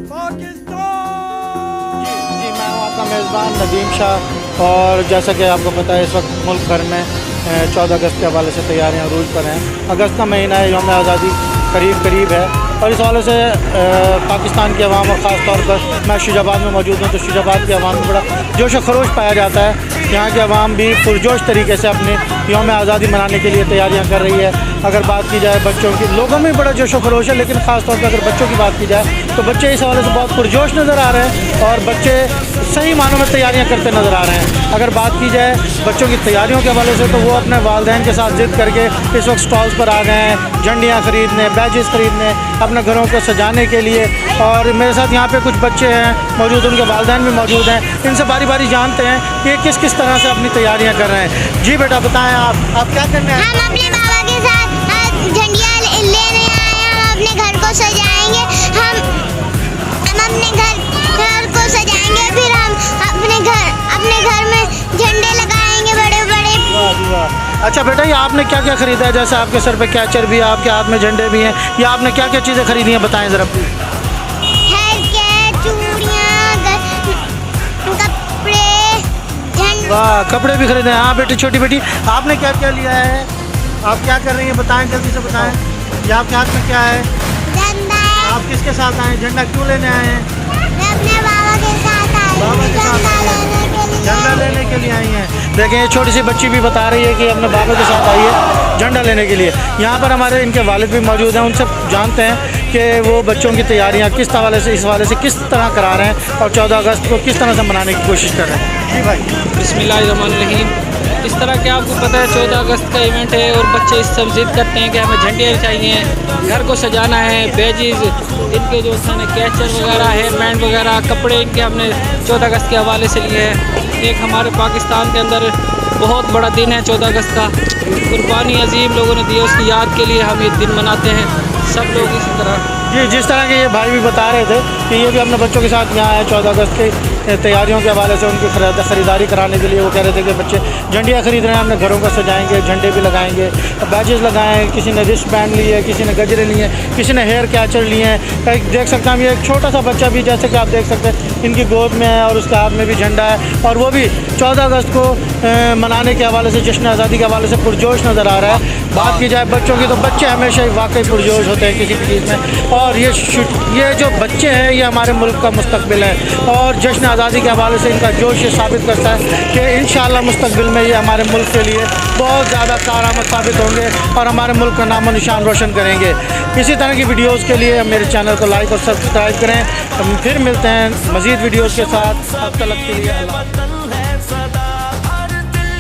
जी मैं हूँ आपका मेज़बान नदीम शाह। और जैसा कि आपको पता है इस वक्त मुल्क भर में 14 अगस्त के हवाले से तैयारियाँ अरूज पर हैं। अगस्त का महीना है, यौम आज़ादी करीब है और इस हवाले से पाकिस्तान की अवाम और ख़ास तौर पर मैं शुजाबाद में मौजूद हूँ तो शुजाबाद की अवाम में बड़ा जोश व खरोश पाया जाता है। यहाँ की अवाम भी पुरजोश तरीके से अपने यौम आज़ादी मनाने के लिए तैयारियाँ कर रही है। अगर बात की जाए बच्चों की, लोगों में बड़ा जोश व खरोश है, लेकिन ख़ास तौर पर अगर बच्चों की बात की जाए तो बच्चे इस हवाले से बहुत पुरजोश नज़र आ रहे हैं और बच्चे सही मानों में तैयारियाँ करते नज़र आ रहे हैं। अगर बात की जाए बच्चों की तैयारियों के हवाले से तो वो अपने वालिदैन के साथ ज़िद करके इस वक्त स्टॉल्स पर आ गए हैं, झंडियाँ ख़रीदने, बैजेस ख़रीदने, अपने घरों को सजाने के लिए। और मेरे साथ यहाँ पे कुछ बच्चे हैं मौजूद, उनके वालिदैन भी मौजूद हैं। इनसे बारी बारी जानते हैं कि किस किस तरह से अपनी तैयारियाँ कर रहे हैं। जी बेटा बताएं, आप क्या करने आए? हम अपने बाबा के साथ झंडियाँ लेने आए हैं। हम अपने घर को सजाएंगे, हम अपने घर को सजाएंगे, फिर हम अपने घर में झंडे लगाएंगे बड़े बड़े। वाह जी वाह। अच्छा बेटा, ये आपने क्या क्या ख़रीदा है? जैसे आपके सर पे कैचर भी है, आपके हाथ में झंडे भी हैं, ये आपने क्या क्या चीज़ें ख़रीदी हैं बताएं ज़रा प्लीज़। हेयर कैप, चूड़ियाँ, कपड़े, झंडे। वाह, कपड़े भी खरीदे हैं। हाँ बेटी, छोटी बेटी आपने क्या क्या लिया है? आप क्या कर रही हैं बताएं, जल्दी से बताएं। ये आपके हाथ में क्या है? झंडा है। आप किसके साथ आए हैं? झंडा क्यों लेने आए हैं? मैं अपने बाबा के साथ आई बाबा हूँ के साथ झंडा आए हैं। लेने के लिए। झंडा लेने के लिए आई हैं। देखें ये छोटी सी बच्ची भी बता रही है कि अपने बाबा के साथ आई है झंडा लेने के लिए। यहाँ पर हमारे इनके वालिद भी मौजूद हैं, उनसे जानते हैं कि वो बच्चों की तैयारियाँ किस हवाले से, इस हवाले से किस तरह करा रहे हैं और 14 अगस्त को किस तरह से मनाने की कोशिश कर रहे हैं। जी भाई। बिस्मिल्लाहिर्रहमानिर्रहीम। इस तरह के आपको पता है 14 अगस्त का इवेंट है और बच्चे इस सब जिद करते हैं कि हमें झंडे चाहिए, घर को सजाना है, बैजेज इनके जो है कैचर वगैरह, हेयर बैंड वगैरह, कपड़े इनके हमने 14 अगस्त के हवाले से लिए हैं। एक हमारे पाकिस्तान के अंदर बहुत बड़ा दिन है 14 अगस्त का, कुर्बानी अजीम लोगों ने दी है, उसकी याद के लिए हम ये दिन मनाते हैं सब लोग इसी तरह। जी, जिस तरह के ये भाई भी बता रहे थे कि ये भी अपने बच्चों के साथ यहाँ आए 14 अगस्त की तैयारियों के हवाले से उनकी ख़रीदारी कराने के लिए। वो कह रहे थे कि बच्चे झंडियाँ खरीद रहे हैं, अपने घरों को सजाएंगे, झंडे भी लगाएंगे, बैजेस लगाएँ, किसी ने रिस्ट बैंड लिए, किसी ने गजरे लिए, किसी ने हेयर कैचर लिए हैं। देख सकते हैं हम, ये एक छोटा सा बच्चा भी जैसे कि आप देख सकते हैं इनकी गोद में है और उसके हाथ में भी झंडा है और वो भी 14 अगस्त को मनाने के हवाले से, जश्न आज़ादी के हवाले से पुरजोश नज़र आ रहा है। बात की जाए बच्चों की तो बच्चे हमेशा ही वाकई पुरजोश होते हैं किसी भी चीज़ में। और ये जो बच्चे हैं ये हमारे मुल्क का मुस्तकबिल है और जश्न आज़ादी के हवाले से इनका जोश ये साबित करता है कि इंशाअल्लाह मुस्तकबिल में ये हमारे मुल्क के लिए बहुत ज़्यादा कारआमद साबित होंगे और हमारे मुल्क का नाम व निशान रोशन करेंगे। इसी तरह की वीडियोज़ के लिए मेरे चैनल को लाइक और सब्सक्राइब करें। फिर मिलते हैं मज़ीद वीडियोज़ के साथ। अब तक के लिए अल्लाह।